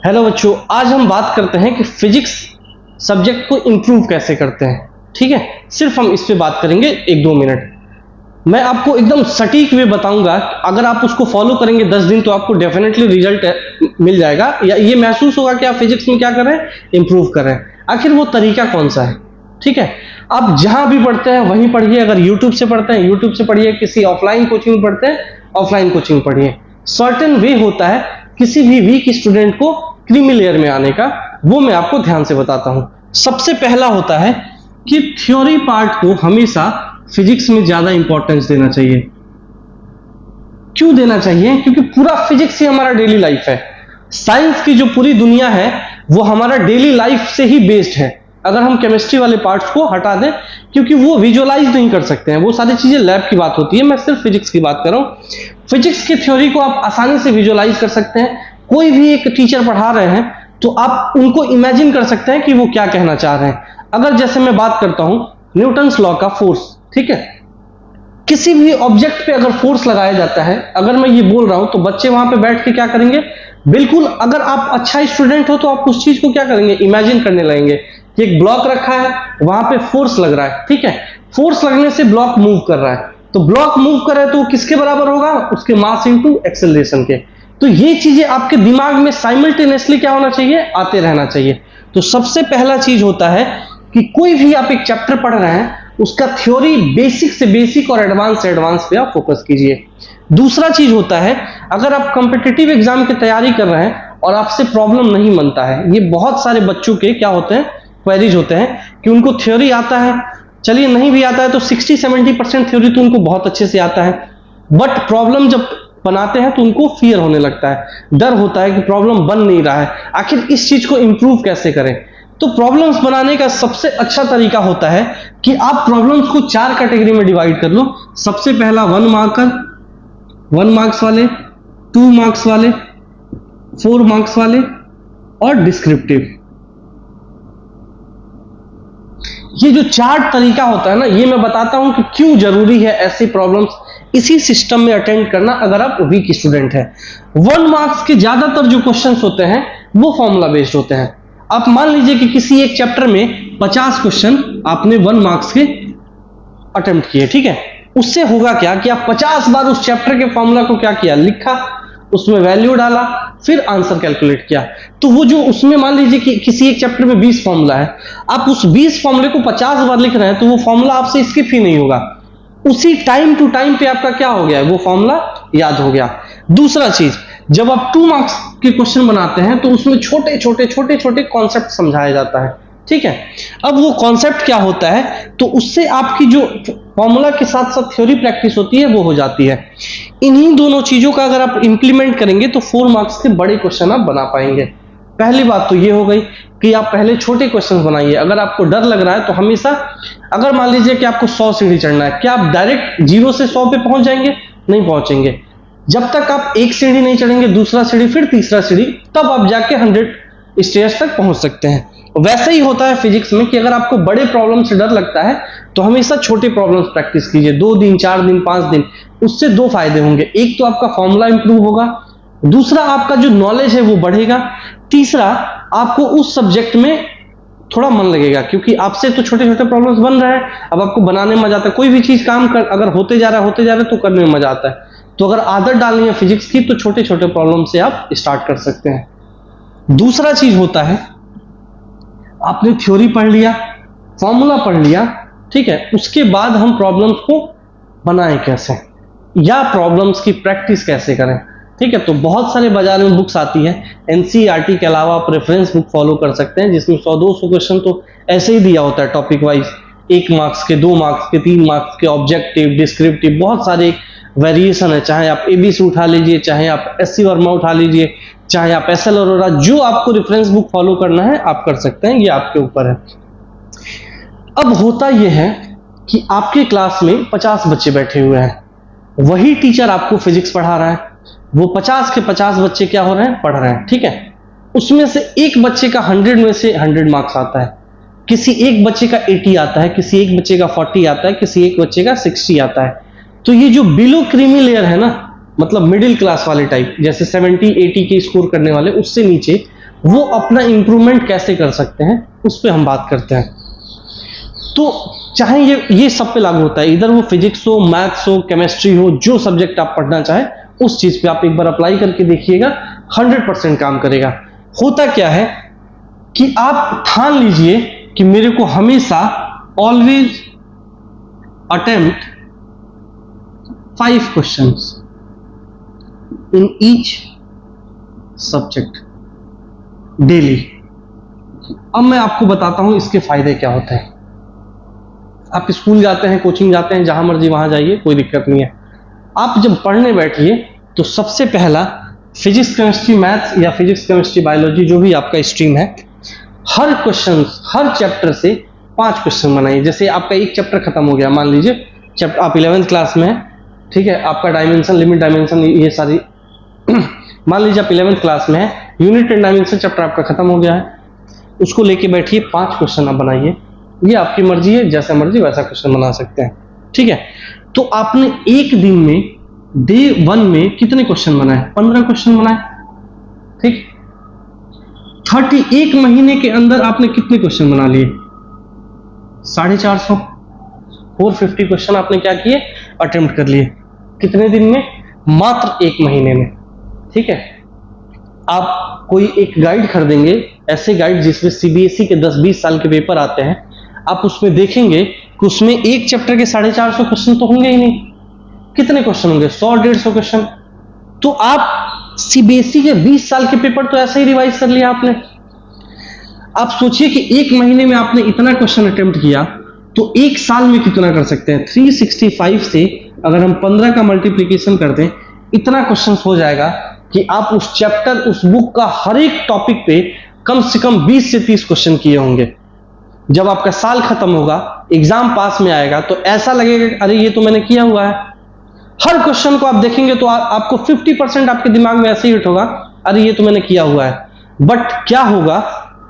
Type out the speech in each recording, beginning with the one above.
Hello बच्चों, आज हम बात करते हैं कि फिजिक्स सब्जेक्ट को इम्प्रूव कैसे करते हैं। ठीक है, सिर्फ हम इस पे बात करेंगे 1-2 मिनट। मैं आपको एकदम सटीक वे बताऊंगा, अगर आप उसको फॉलो करेंगे 10 दिन तो आपको डेफिनेटली रिजल्ट मिल जाएगा, या ये महसूस होगा कि आप फिजिक्स में क्या कर रहे हैं, इम्प्रूव कर रहे हैं। आखिर वो तरीका कौन सा है? ठीक है, आप जहां भी पढ़ते हैं वहीं पढ़िए। अगर यूट्यूब से पढ़ते हैं यूट्यूब से पढ़िए, किसी ऑफलाइन कोचिंग पढ़ते हैं ऑफलाइन कोचिंग पढ़िए। सर्टेन वे होता है किसी भी वीक स्टूडेंट को क्रीमी लेयर में आने का, वो मैं आपको ध्यान से बताता हूं। सबसे पहला होता है कि थ्योरी पार्ट को हमेशा फिजिक्स में ज्यादा इंपॉर्टेंस देना चाहिए। क्यों देना चाहिए? क्योंकि पूरा फिजिक्स ही हमारा डेली लाइफ है। साइंस की जो पूरी दुनिया है वो हमारा डेली लाइफ से ही बेस्ड है। अगर हम केमिस्ट्री वाले पार्ट्स को हटा दें, क्योंकि वो विजुअलाइज नहीं कर सकते हैं, वो सारी चीजें लैब की बात होती है। मैं सिर्फ फिजिक्स की बात कर रहा हूं। फिजिक्स की थ्योरी को आप आसानी से विजुअलाइज कर सकते हैं। कोई भी एक टीचर पढ़ा रहे हैं तो आप उनको इमेजिन कर सकते हैं कि वो क्या कहना चाह रहे हैं। अगर जैसे मैं बात करता हूं न्यूटन्स लॉ का फोर्स, ठीक है, किसी भी ऑब्जेक्ट पे अगर फोर्स लगाया जाता है, अगर मैं ये बोल रहा हूं तो बच्चे वहां पे बैठ के क्या करेंगे? बिल्कुल, अगर आप अच्छा स्टूडेंट हो तो आप उस चीज को क्या करेंगे? इमेजिन करने लगेंगे कि एक ब्लॉक रखा है, वहां पे फोर्स लग रहा है। ठीक है, फोर्स लगने से ब्लॉक मूव कर रहा है, तो ब्लॉक मूव कर रहा है तो वो किसके बराबर होगा? उसके मास इनटू एक्सेलरेशन के। तो ये चीजें आपके दिमाग में साइमल्टेनियसली क्या होना चाहिए? आते रहना चाहिए। तो सबसे पहला चीज होता है कि कोई भी आप एक चैप्टर पढ़ रहे हैं, उसका थ्योरी बेसिक से बेसिक और एडवांस से एडवांस पे आप फोकस कीजिए। दूसरा चीज होता है, अगर आप कॉम्पिटिटिव एग्जाम की तैयारी कर रहे हैं और आपसे प्रॉब्लम नहीं बनता है, ये बहुत सारे बच्चों के क्या होते हैं, क्वेरीज होते हैं कि उनको थ्योरी आता है, चलिए नहीं भी आता है तो 60-70% थ्योरी तो उनको बहुत अच्छे से आता है, बट प्रॉब्लम जब बनाते हैं तो उनको फियर होने लगता है, डर होता है कि प्रॉब्लम बन नहीं रहा है। आखिर इस चीज को इंप्रूव कैसे करें? तो प्रॉब्लम्स बनाने का सबसे अच्छा तरीका होता है कि आप प्रॉब्लम्स को 4 कैटेगरी में डिवाइड कर लो। सबसे पहला 1 मार्कर, 1 मार्क्स वाले, 2 मार्क्स वाले, 4 मार्क्स वाले और डिस्क्रिप्टिव। ये जो 4 तरीका होता है ना, ये मैं बताता हूं कि क्यों जरूरी है ऐसी प्रॉब्लम्स इसी सिस्टम में अटेंड करना अगर आप वीक स्टूडेंट हैं। 1 मार्क्स के ज्यादातर जो क्वेश्चंस होते हैं वो फॉर्मूला बेस्ड होते हैं। आप मान लीजिए कि किसी एक चैप्टर में 50 क्वेश्चन आपने 1 मार्क्स के अटेम्प्ट किए, ठीक है, उससे होगा क्या कि आप 50 बार उस चैप्टर के फॉर्मूला को क्या किया? लिखा, उसमें वैल्यू डाला, फिर आंसर कैलकुलेट किया। तो वो जो उसमें मान लीजिए कि किसी एक चैप्टर में 20 फॉर्मूला है, आप उस 20 फॉर्मूले को 50 बार लिख रहे हैं तो वो फॉर्मूला आपसे स्किप ही नहीं होगा। उसी टाइम टू टाइम पे आपका क्या हो गया है? वो फॉर्मूला याद हो गया। दूसरा चीज, जब आप 2 मार्क्स के क्वेश्चन बनाते हैं तो उसमें छोटे छोटे कॉन्सेप्ट समझाया जाता है। ठीक है, अब वो कॉन्सेप्ट क्या होता है, तो उससे आपकी जो फॉर्मूला के साथ साथ थ्योरी प्रैक्टिस होती है वो हो जाती है। इन्हीं दोनों चीजों का अगर आप इंप्लीमेंट करेंगे तो 4 मार्क्स के बड़े क्वेश्चन आप बना पाएंगे। पहली बात तो ये हो गई कि आप पहले छोटे क्वेश्चन बनाइए। अगर आपको डर लग रहा है तो हमेशा, अगर मान लीजिए कि आपको 100 सीढ़ी चढ़ना है, क्या आप डायरेक्ट 0 से 100 पे पहुंच जाएंगे? नहीं पहुंचेंगे। जब तक आप एक सीढ़ी नहीं चढ़ेंगे, दूसरा सीढ़ी, फिर तीसरा सीढ़ी, तब आप जाके 100 स्टेज तक पहुंच सकते हैं। वैसे ही होता है फिजिक्स में कि अगर आपको बड़े प्रॉब्लम से डर लगता है तो हमेशा छोटे प्रॉब्लम्स प्रैक्टिस कीजिए, 2 दिन, 4 दिन, 5 दिन। उससे 2 फायदे होंगे, एक तो आपका फॉर्मूला इंप्रूव होगा, दूसरा आपका जो नॉलेज है वो बढ़ेगा, तीसरा आपको उस सब्जेक्ट में थोड़ा मन लगेगा, क्योंकि आपसे तो छोटे छोटे प्रॉब्लम्स बन रहे हैं, अब आपको बनाने में मजा आता है। कोई भी चीज काम कर अगर होते जा रहा है तो करने में मजा आता है। तो अगर आदत डालनी है फिजिक्स की तो छोटे छोटे प्रॉब्लम से आप स्टार्ट कर सकते हैं। दूसरा चीज होता है, आपने थ्योरी पढ़ लिया, फॉर्मूला पढ़ लिया, ठीक है, उसके बाद हम प्रॉब्लम्स को बनाएं कैसे, या प्रॉब्लम्स की प्रैक्टिस कैसे करें। ठीक है, तो बहुत सारे बाजार में बुक्स आती है, एनसीईआरटी के अलावा आप रेफरेंस बुक फॉलो कर सकते हैं जिसमें 100-200 क्वेश्चन तो ऐसे ही दिया होता है टॉपिक वाइज, 1 मार्क्स के, 2 मार्क्स के, 3 मार्क्स के, ऑब्जेक्टिव, डिस्क्रिप्टिव, बहुत सारे वेरिएशन है। चाहे आप एबीसी उठा लीजिए, चाहे आप एससी वर्मा उठा लीजिए, चाहे आप एसएल अरोरा, जो आपको रेफरेंस बुक फॉलो करना है आप कर सकते हैं, ये आपके ऊपर है। अब होता यह है कि आपके क्लास में 50 बच्चे बैठे हुए हैं, वही टीचर आपको फिजिक्स पढ़ा रहा है, वो 50 के 50 बच्चे क्या हो रहे हैं? पढ़ रहे हैं। ठीक है, उसमें से एक बच्चे का 100 में से 100 मार्क्स आता है, किसी एक बच्चे का 80 आता है, किसी एक बच्चे का 40 आता है, किसी एक बच्चे का 60 आता है। तो ये जो बिलो क्रीमी लेयर है ना, मतलब मिडिल क्लास वाले टाइप, जैसे 70-80 के स्कोर करने वाले, उससे नीचे वो अपना इंप्रूवमेंट कैसे कर सकते हैं उस पर हम बात करते हैं। तो चाहे ये सब पे लागू होता है, इधर वो फिजिक्स हो, मैथ्स हो, केमिस्ट्री हो, जो सब्जेक्ट आप पढ़ना चाहे उस चीज पे आप एक बार अप्लाई करके देखिएगा, 100% काम करेगा। होता क्या है कि आप ठान लीजिए कि मेरे को हमेशा always attempt 5 questions in each subject daily. अब मैं आपको बताता हूं इसके फायदे क्या होते हैं। आप स्कूल जाते हैं, कोचिंग जाते हैं, जहां मर्जी वहां जाइए, कोई दिक्कत नहीं है। आप जब पढ़ने बैठिए तो सबसे पहला फिजिक्स केमिस्ट्री मैथ्स या फिजिक्स केमिस्ट्री बायोलॉजी जो भी आपका स्ट्रीम है, हर क्वेश्चन हर चैप्टर से 5 क्वेश्चन बनाइए। जैसे आपका एक चैप्टर खत्म हो गया, मान लीजिए चैप्टर आप 11th क्लास में है, ठीक है, आपका डायमेंशन, लिमिट, डायमेंशन, ये सारी मान लीजिए आप 11th क्लास में है, यूनिट एंड डायमेंशन चैप्टर आपका खत्म हो गया है, उसको लेके बैठिए, 5 क्वेश्चन आप बनाइए। ये आपकी मर्जी है, जैसा मर्जी वैसा क्वेश्चन बना सकते हैं, ठीक है। तो आपने एक दिन में डे 1 में कितने क्वेश्चन बनाए? 15 क्वेश्चन बनाए, ठीक। 31 महीने के अंदर आपने कितने क्वेश्चन बना लिए? 450, 450 क्वेश्चन आपने क्या किए? अटेम्प्ट कर लिए। कितने दिन में? मात्र 1 महीने में, ठीक है। आप कोई एक गाइड खरीदेंगे, ऐसे गाइड जिसमें सीबीएसई के 10-20 साल के पेपर आते हैं, आप उसमें देखेंगे कि उसमें एक चैप्टर के 450 क्वेश्चन तो होंगे ही नहीं। कितने क्वेश्चन होंगे? 100-150 क्वेश्चन। तो आप सीबीएसई के 20 साल के पेपर तो ऐसे ही रिवाइज कर लिया आपने। आप सोचिए कि 1 महीने में आपने इतना क्वेश्चन अटेम्प्ट किया, तो 1 साल में कितना कर सकते हैं? 365 से अगर हम 15 का मल्टीप्लीकेशन कर दें, इतना क्वेश्चन हो जाएगा कि आप उस चैप्टर, उस बुक का हर एक टॉपिक पे कम से कम 20 से 30 क्वेश्चन किए होंगे। जब आपका साल खत्म होगा, एग्जाम पास में आएगा, तो ऐसा लगेगा कि अरे ये तो मैंने किया हुआ है। हर क्वेश्चन को आप देखेंगे तो आपको 50% आपके दिमाग में ऐसे ही हिट होगा, अरे ये तो मैंने किया हुआ है। बट क्या होगा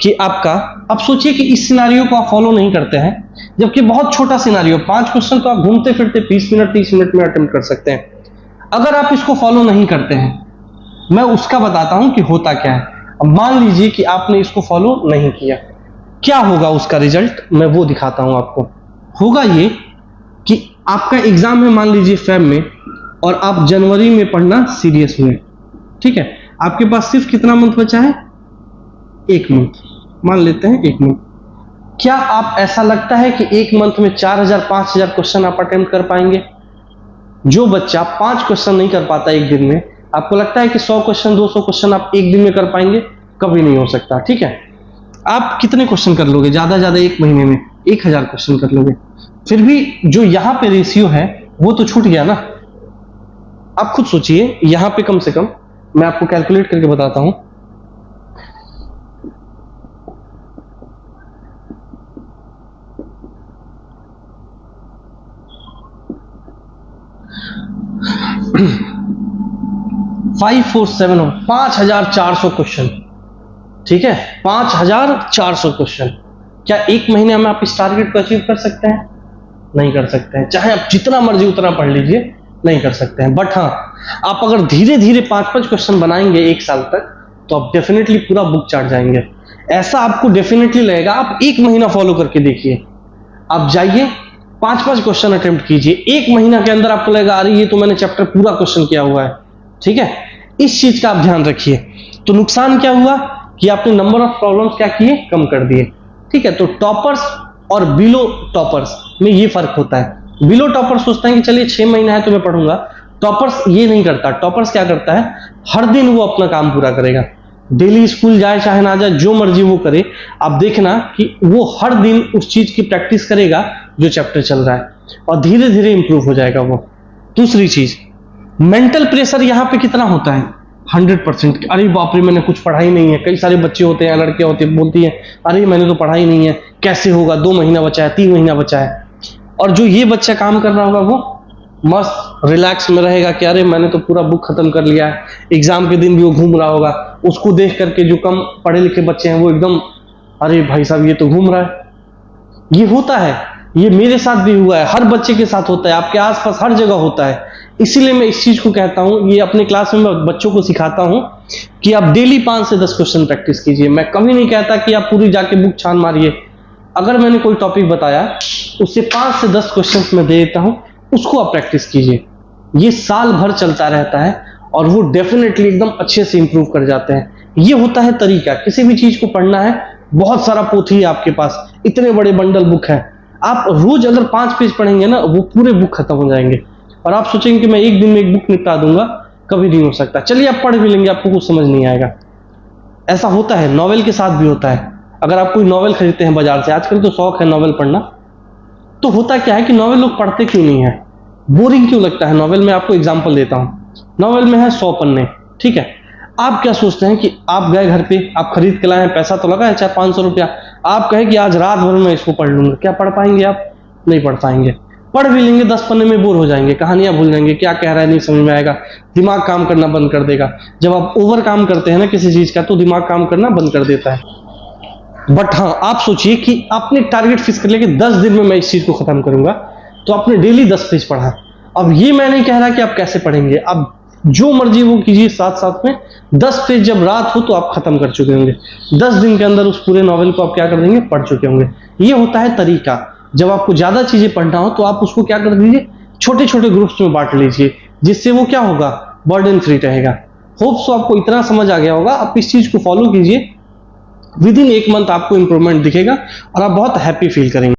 कि आप सोचिए कि इस सिनारियो को आप फॉलो नहीं करते हैं, जबकि बहुत छोटा सिनारियो, 5 क्वेश्चन तो आप घूमते फिरते 20 मिनट 30 मिनट में अटेम्प्ट कर सकते हैं। अगर आप इसको फॉलो नहीं करते हैं, मैं उसका बताता हूं कि होता क्या है। अब मान लीजिए कि आपने इसको फॉलो नहीं किया, क्या होगा उसका रिजल्ट, मैं वो दिखाता हूं आपको। होगा ये कि आपका एग्जाम है मान लीजिए फेब में, और आप जनवरी में पढ़ना सीरियस हुए, ठीक है। आपके पास सिर्फ कितना मंथ बचा है? 1 मंथ, मान लेते हैं 1 मंथ। क्या आप ऐसा लगता है कि 1 मंथ में 4000-5000 क्वेश्चन आप अटेम्प्ट कर पाएंगे? जो बच्चा 5 क्वेश्चन नहीं कर पाता एक दिन में, आपको लगता है कि 100 क्वेश्चन 200 क्वेश्चन आप एक दिन में कर पाएंगे? कभी नहीं हो सकता, ठीक है। आप कितने क्वेश्चन कर लोगे? ज्यादा 1 महीने में 1000 क्वेश्चन कर लोगे। फिर भी जो यहां पे रेशियो है वो तो छूट गया ना। आप खुद सोचिए, यहां पे कम से कम मैं आपको कैलकुलेट करके बताता हूं। $547 5400 क्वेश्चन, ठीक है। 5400 क्वेश्चन। क्या 1 महीने में आप इस टारगेट को अचीव कर सकते हैं? नहीं कर सकते हैं। चाहे आप जितना मर्जी उतना पढ़ लीजिए, नहीं कर सकते हैं। बट हाँ, आप अगर धीरे धीरे 5-5 क्वेश्चन बनाएंगे 1 साल तक, तो आप डेफिनेटली पूरा बुक चाट जाएंगे। ऐसा आपको डेफिनेटली लगेगा। आप 1 महीना फॉलो करके देखिए, आप जाइए 5-5 क्वेश्चन अटेम्प्ट कीजिए, 1 महीना के अंदर आपको लगेगा अरे ये तो मैंने चैप्टर पूरा क्वेश्चन किया हुआ है, ठीक है। इस चीज का आप ध्यान रखिए। तो नुकसान क्या हुआ कि आपने नंबर ऑफ प्रॉब्लम्स क्या किए? कम कर दिए, ठीक है। तो टॉपर्स और बिलो टॉपर्स में ये फर्क होता है। बिलो टॉपर्स सोचता है कि चलिए 6 महीना है तो मैं पढ़ूंगा। टॉपर्स ये नहीं करता। टॉपर्स क्या करता है? हर दिन वो अपना काम पूरा करेगा, डेली स्कूल जाए चाहे ना जाए, जो मर्जी वो करे। आप देखना कि वो हर दिन उस चीज की प्रैक्टिस करेगा जो चैप्टर चल रहा है, और धीरे धीरे इंप्रूव हो जाएगा वो। दूसरी चीज, मेंटल प्रेशर यहाँ पे कितना होता है? 100%। अरे बाप रे, मैंने कुछ पढ़ा ही नहीं है। कई सारे बच्चे होते हैं, लड़के होते हैं, बोलती हैं अरे मैंने तो पढ़ा ही नहीं है, कैसे होगा, 2 महीना बचा है, 3 महीना बचा है। और जो ये बच्चा काम कर रहा होगा वो मस्त रिलैक्स में रहेगा कि अरे मैंने तो पूरा बुक खत्म कर लिया है। एग्जाम के दिन भी वो घूम रहा होगा। उसको देख करके जो कम पढ़े लिखे बच्चे हैं वो एकदम, अरे भाई साहब ये तो घूम रहा है। ये होता है, ये मेरे साथ भी हुआ है, हर बच्चे के साथ होता है, आपके आसपास हर जगह होता है। इसीलिए मैं इस चीज को कहता हूं, ये अपने क्लास में बच्चों को सिखाता हूं कि आप डेली 5 से 10 क्वेश्चन प्रैक्टिस कीजिए। मैं कभी नहीं कहता कि आप पूरी जाके बुक छान मारिए। अगर मैंने कोई टॉपिक बताया उससे 5 से 10 क्वेश्चंस मैं दे देता हूं, उसको आप प्रैक्टिस कीजिए। ये साल भर चलता रहता है और वो डेफिनेटली एकदम अच्छे से इंप्रूव कर जाते हैं। ये होता है तरीका। किसी भी चीज को पढ़ना है, बहुत सारा पोथी है आपके पास, इतने बड़े बंडल बुक है, आप रोज अगर 5 पेज पढ़ेंगे ना, वो पूरे बुक खत्म हो जाएंगे। और आप सोचेंगे कि मैं एक दिन में एक बुक निपटा दूंगा, कभी नहीं हो सकता। चलिए आप पढ़ भी लेंगे, आपको कुछ समझ नहीं आएगा। ऐसा होता है, नॉवेल के साथ भी होता है। अगर आप कोई नॉवेल खरीदते हैं बाजार से, आजकल तो शौक है नॉवेल पढ़ना, तो होता क्या है कि नॉवेल लोग पढ़ते क्यों नहीं है, बोरिंग क्यों लगता है नॉवेल में। आपको एग्जांपल देता हूं। नॉवेल में है 100 पन्ने, ठीक है। आप क्या सोचते हैं कि आप गए घर पे, आप खरीद के लाए हैं, पैसा तो लगा है चाहे 500 रुपया, आप कहें कि आज रात भर में इसको पढ़ लूंगा, क्या पढ़ पाएंगे आप? नहीं पढ़ पाएंगे। पढ़ भी लेंगे 10 पन्ने में बोर हो जाएंगे, कहानियां भूल जाएंगे, क्या कह रहा है नहीं समझ में आएगा, दिमाग काम करना बंद कर देगा। जब आप ओवर काम करते हैं ना किसी चीज का, तो दिमाग काम करना बंद कर देता है। बट हाँ, आप सोचिए कि आपने टारगेट फिक्स कर लिया कि 10 दिन में मैं इस चीज को खत्म करूंगा, तो आपने डेली 10 पेज पढ़ा। अब ये मैं नहीं कह रहा कि आप कैसे पढ़ेंगे, आप जो मर्जी वो कीजिए, साथ साथ में 10 पेज जब रात हो तो आप खत्म कर चुके होंगे। 10 दिन के अंदर उस पूरे नॉवेल को आप क्या कर देंगे, पढ़ चुके होंगे। ये होता है तरीका। जब आपको ज्यादा चीजें पढ़ना हो तो आप उसको क्या कर दीजिए, छोटे छोटे ग्रुप्स में बांट लीजिए, जिससे वो क्या होगा, बर्डन फ्री रहेगा। होप सो आपको इतना समझ आ गया होगा। आप इस चीज को फॉलो कीजिए, विद इन 1 मंथ आपको इंप्रूवमेंट दिखेगा और आप बहुत हैप्पी फील करेंगे।